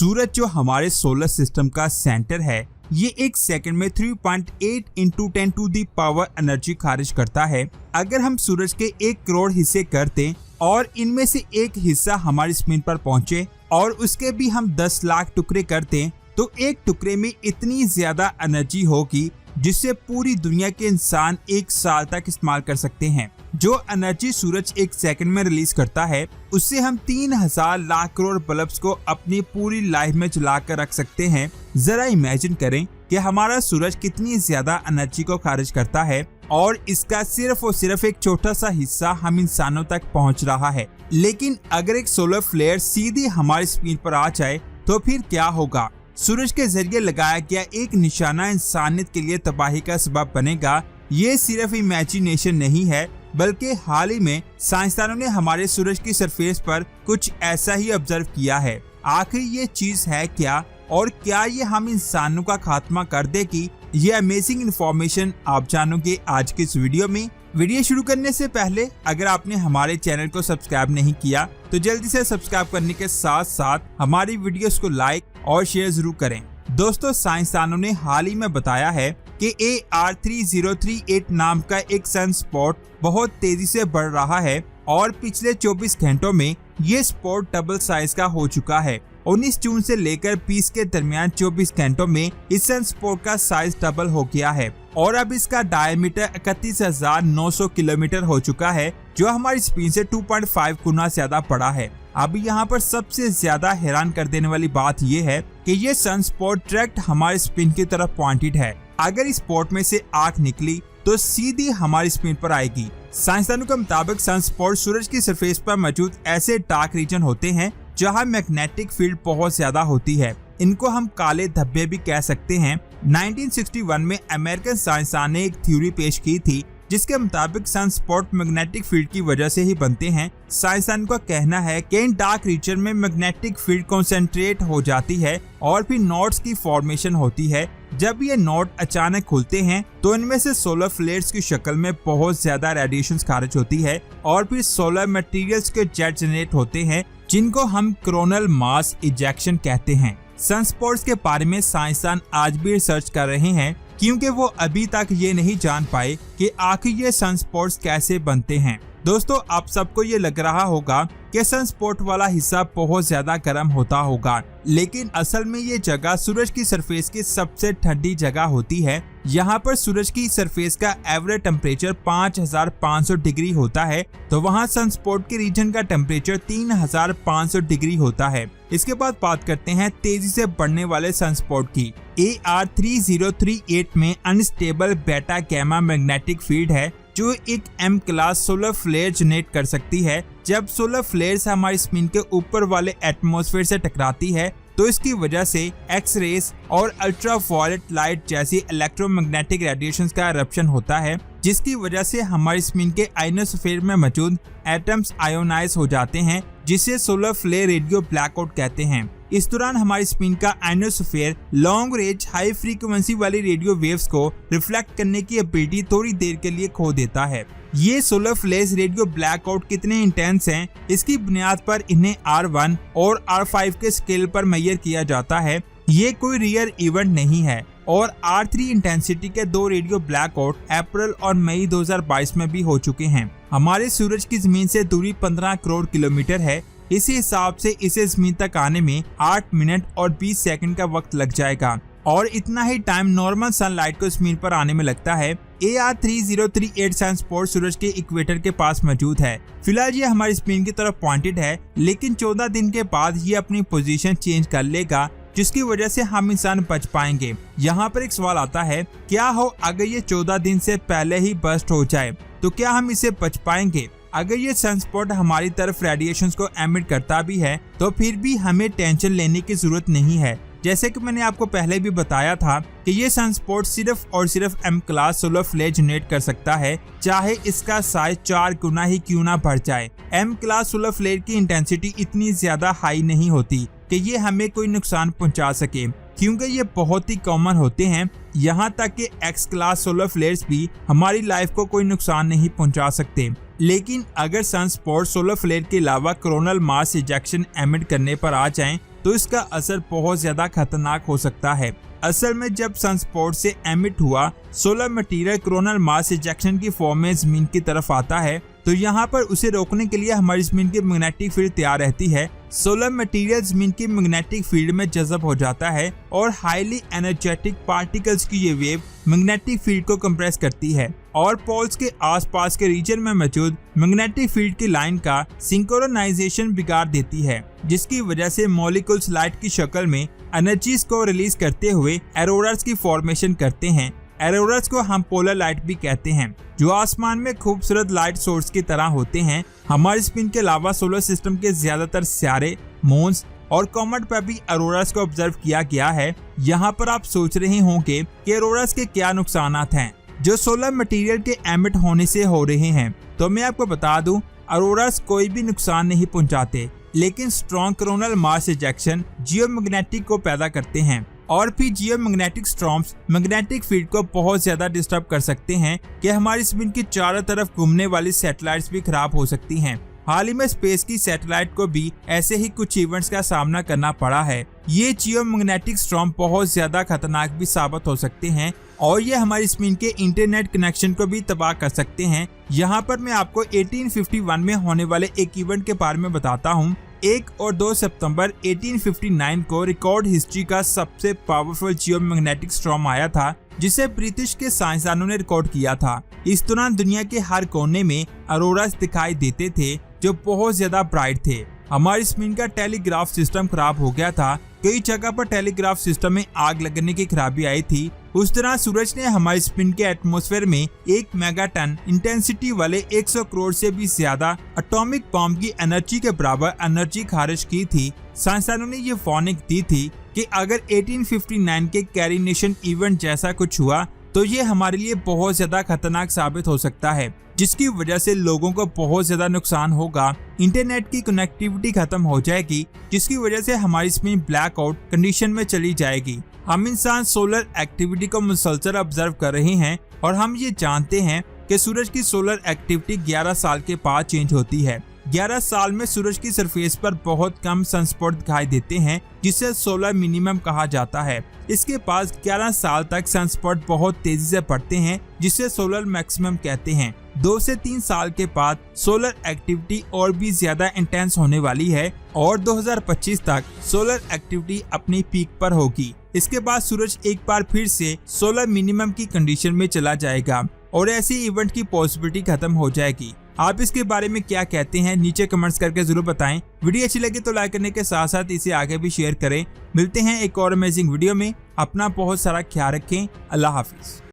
सूरज जो हमारे solar system का सेंटर है, ये एक सेकंड में 3.8 into 10 to the power energy खारिज करता है। अगर हम सूरज के 1 करोड़ हिस्से कर दें और इनमें से एक हिस्सा हमारी जमीन पर पहुंचे और उसके भी हम 10 लाख टुकड़े कर दें, तो एक टुकड़े में इतनी ज्यादा एनर्जी होगी जिससे पूरी दुनिया के इंसान 1 साल तक इस्तेमाल कर सकते हैं। जो एनर्जी सूरज 1 सेकंड में रिलीज करता है, उससे हम 3000 लाख करोड़ बल्ब्स को अपनी पूरी लाइफ में जला कर रख सकते हैं। जरा इमेजिन करें कि हमारा सूरज कितनी ज्यादा एनर्जी को खारिज करता है और इसका सिर्फ और सिर्फ एक छोटा सा हिस्सा हम इंसानों तक पहुंच रहा है। लेकिन अगर एक सोलर फ्लेयर सीधी हमारी स्क्रीन पर आ जाए तो फिर क्या होगा? सूरज के जरिए लगाया गया एक निशाना इंसानियत के लिए तबाही का सबब बनेगा। ये सिर्फ इमेजिनेशन नहीं है, बल्कि हाल ही में साइंसदानों ने हमारे सूरज की सरफेस पर कुछ ऐसा ही ऑब्जर्व किया है। आखिर ये चीज है क्या और क्या ये हम इंसानों का खात्मा कर देगी? ये अमेजिंग इंफॉर्मेशन आप जानोगे आज के इस वीडियो में। वीडियो शुरू करने से पहले अगर आपने हमारे चैनल को सब्सक्राइब नहीं किया तो जल्दी से सब्सक्राइब करने के साथ साथ हमारी वीडियोस को लाइक और शेयर जरूर करें। दोस्तों, साइंसदानों ने हाल ही में बताया है कि AR3038 नाम का एक सन स्पॉट बहुत तेजी से बढ़ रहा है और पिछले 24 घंटों में ये स्पॉट डबल साइज का हो चुका है। 19 जून से लेकर 20 के दरमियान 24 घंटों में इस सन स्पॉट का साइज डबल हो गया है और अब इसका डायमीटर 31,900 किलोमीटर हो चुका है, जो हमारी स्क्रीन से 2.5 गुना ज्यादा बड़ा है। अब यहाँ पर सबसे ज्यादा हैरान कर देने वाली बात यह है कि ये सन स्पॉट डायरेक्ट हमारे स्क्रीन की तरफ पॉइंटेड है। अगर इस स्पॉट में से आग निकली तो सीधी हमारी स्क्रीन पर आएगी। साइंसदानों के मुताबिक सन स्पॉट सूरज की सरफेस पर मौजूद ऐसे डार्क रीजन होते हैं जहां मैग्नेटिक फील्ड बहुत ज्यादा होती है। इनको हम काले धब्बे भी कह सकते हैं। 1961 में अमेरिकन साइंसदान ने एक थ्योरी पेश की थी जिसके मुताबिक सन स्पॉट मैग्नेटिक फील्ड की वजह से ही बनते हैं। साइंसदान का कहना है कि इन डार्क रीजन में मैग्नेटिक फील्ड कंसंट्रेट हो जाती है और फिर नोड्स की फॉर्मेशन होती है। जब ये नोड अचानक खुलते हैं तो इनमें से सोलर फ्लेयर्स की शक्ल में बहुत ज्यादा रेडिएशन खारिज होती है और फिर सोलर मटेरियल्स के जेट जनरेट होते हैं, जिनको हम कोरोनल मास इजेक्शन कहते हैं। सनस्पॉट्स के बारे में साइंसदान आज भी रिसर्च कर रहे हैं, क्योंकि वो अभी तक ये नहीं जान पाए कि आखिर ये सनस्पॉट्स कैसे बनते हैं। दोस्तों, आप सबको ये लग रहा होगा कि सनस्पॉट वाला हिस्सा बहुत ज्यादा गर्म होता होगा, लेकिन असल में ये जगह सूरज की सरफेस की सबसे ठंडी जगह होती है। यहाँ पर सूरज की सरफेस का एवरेज टेम्परेचर 5500 डिग्री होता है, तो वहाँ सनस्पॉट के रीजन का टेम्परेचर 3500 डिग्री होता है। इसके बाद बात करते हैं तेजी से बढ़ने वाले सनस्पॉट की। AR3038 में अनस्टेबल बेटा गैमा मैग्नेटिक फील्ड है जो एक M class solar flare generate कर सकती है। जब सोलर फ्लेयर्स हमारी स्क्रीन के ऊपर वाले एटमॉस्फेयर से टकराती है तो इसकी वजह से एक्स रेस और अल्ट्रावायलेट लाइट जैसी इलेक्ट्रोमैग्नेटिक रेडिएशंस का इरप्शन होता है, जिसकी वजह से हमारी स्क्रीन के आयनोस्फीयर में मौजूद एटम्स आयोनाइज हो जाते हैं, जिसे सोलर फ्लेयर रेडियो ब्लैकआउट कहते हैं। इस दौरान हमारी स्क्रीन का ionosphere long range high frequency वाली रेडियो वेव्स को रिफ्लेक्ट करने की एबिलिटी थोड़ी देर के लिए खो देता है। ये सोलर फ्लेयर्स रेडियो ब्लैकआउट कितने इंटेंस हैं, इसकी बुनियाद पर इन्हें R1 और R5 के स्केल पर मेजर किया जाता है। ये कोई रियल इवेंट नहीं है और R3 इंटेंसिटी के 2 रेडियो ब्लैकआउट अप्रैल और मई 2022 में भी हो चुके हैं। हमारे सूरज की जमीन से दूरी 15 करोड़ किलोमीटर है। इसी हिसाब से इसे जमीन तक आने में 8 मिनट और 20 सेकंड का वक्त लग जाएगा और इतना ही टाइम नॉर्मल सनलाइट को जमीन पर आने में लगता है। AR3038 सनस्पॉट सूरज के इक्वेटर के पास मौजूद है। फिलहाल ये हमारी स्क्रीन की तरफ पॉइंटेड है, लेकिन 14 दिन के बाद ये अपनी पोजीशन चेंज कर लेगा, जिसकी वजह से हम इंसान बच पाएंगे। यहाँ पर एक सवाल आता है, क्या हो अगर ये 14 दिन से पहले ही बस्ट हो जाए, तो क्या हम इसे बच पाएंगे? अगर ये सनस्पॉट हमारी तरफ रेडिएशंस को एमिट करता भी है तो फिर भी हमें टेंशन लेने की जरूरत नहीं है। जैसे कि मैंने आपको पहले भी बताया था कि ये सनस्पॉट सिर्फ और सिर्फ M class solar flare generate कर सकता है, चाहे इसका साइज 4 गुना ही क्यों ना बढ़ जाए। M क्लास सोलर फ्लेयर की इंटेंसिटी इतनी ज्यादा हाई नहीं होती कि ये हमें कोई नुकसान पहुंचा सके, क्योंकि ये बहुत ही कॉमन होते हैं। यहाँ तक कि X क्लास सोलर फ्लेयर्स भी हमारी लाइफ को कोई नुकसान नहीं पहुंचा सकते। लेकिन अगर सनस्पॉट सोलर फ्लेयर के अलावा कोरोनल मास इजेक्शन एमिट करने पर आ जाएं तो इसका असर बहुत ज्यादा खतरनाक हो सकता है। असल में जब सनस्पॉट से एमिट हुआ solar material coronal mass ejection की फॉर्म में जमीन की तरफ आता है, तो यहाँ पर उसे रोकने के लिए हमारी जमीन की मैग्नेटिक फील्ड तैयार रहती है। सोलर मटेरियल जमीन की मैग्नेटिक फील्ड में जज़ब हो जाता है और हाईली एनर्जेटिक पार्टिकल्स की ये वेव मैग्नेटिक फील्ड को कंप्रेस करती है और पोल्स के आसपास के रीजन में मौजूद मैग्नेटिक फील्ड की लाइन का सिंक्रोनाइजेशन बिगाड़ देती है, जिसकी वजह से मॉलिक्यूल्स लाइट की शक्ल में एनर्जीज को रिलीज करते हुए एरोरास की फॉर्मेशन करते हैं। एरोरास को हम पोलर लाइट भी कहते हैं, जो आसमान में खूबसूरत लाइट सोर्स की तरह होते हैं। हमारे स्पिन के अलावा सोलर सिस्टम के ज्यादातर सितारे, मून्स और कॉमेट पर भी एरोरास को ऑब्जर्व किया गया है। यहाँ पर आप सोच रहे होंगे कि एरोरास के क्या नुकसानात हैं जो सोलर मटेरियल के एमिट होने से हो रहे हैं। तो मैं आपको बता दूं, एरोरास कोई भी नुकसान नहीं पहुंचाते, लेकिन strong coronal mass ejection geomagnetic को पैदा करते हैं और फिर जियोमैग्नेटिक स्टॉर्म्स मैग्नेटिक फील्ड को बहुत ज्यादा डिस्टर्ब कर सकते हैं कि हमारी जमीन की चारों तरफ घूमने वाली सैटेलाइट्स भी खराब हो सकती हैं। हाल ही में स्पेस की सैटेलाइट को भी ऐसे ही कुछ इवेंट्स का सामना करना पड़ा है। ये जियोमैग्नेटिक स्टॉर्म बहुत ज्यादा खतरनाक भी साबित हो सकते हैं और ये हमारी जमीन के इंटरनेट कनेक्शन को भी तबाह कर सकते हैं। यहाँ पर मैं आपको 1851 में होने वाले एक इवेंट के बारे में बताता हूँ। 1 और 2 सितंबर 1859 को रिकॉर्ड हिस्ट्री का सबसे पावरफुल जियोमैग्नेटिक स्टॉर्म आया था, जिसे ब्रिटिश के साइंसदानों ने रिकॉर्ड किया था। इस दौरान दुनिया के हर कोने में ऑरोरास दिखाई देते थे जो बहुत ज्यादा ब्राइट थे। हमारी जमीन का टेलीग्राफ सिस्टम खराब हो गया था। कई जगह पर टेलीग्राफ सिस्टम में आग लगने की खराबी आई थी। उस तरह सूरज ने हमारी स्पिन के एटमॉस्फेयर में 1 मेगाटन इंटेंसिटी वाले 100 करोड़ से भी ज्यादा एटॉमिक बॉम्ब की एनर्जी के बराबर एनर्जी खारिज की थी। साइंसदानों ने ये वार्निंग दी थी कि अगर 1859 के कैरिनेशन इवेंट जैसा कुछ हुआ तो ये हमारे लिए बहुत ज्यादा खतरनाक साबित हो सकता है, जिसकी वजह से लोगों को बहुत ज्यादा नुकसान होगा। इंटरनेट की कनेक्टिविटी खत्म हो जाएगी, जिसकी वजह से हमारी स्पिन ब्लैकआउट कंडीशन में चली जाएगी। हम इंसान सोलर एक्टिविटी को मुसलसल ऑब्जर्व कर रहे हैं और हम ये जानते हैं कि सूरज की सोलर एक्टिविटी 11 साल के बाद चेंज होती है। 11 साल में सूरज की सरफेस पर बहुत कम सनस्पॉट दिखाई देते हैं, जिसे सोलर मिनिमम कहा जाता है। इसके पास 11 साल तक सनस्पॉट बहुत तेजी से बढ़ते हैं, जिसे सोलर मैक्सिमम कहते हैं। 2 से 3 साल के बाद सोलर एक्टिविटी और भी ज्यादा इंटेंस होने वाली है और 2025 तक सोलर एक्टिविटी अपनी पीक पर होगी। इसके बाद सूरज एक बार फिर से सोलर मिनिमम की कंडीशन में चला जाएगा और ऐसी इवेंट की पॉसिबिलिटी खत्म हो जाएगी। आप इसके बारे में क्या कहते हैं नीचे कमेंट्स करके जरूर बताएं। वीडियो अच्छी लगी तो लाइक करने के साथ साथ इसे आगे भी शेयर करें। मिलते हैं एक और अमेजिंग वीडियो में। अपना बहुत सारा ख्याल रखें। अल्लाह हाफिज।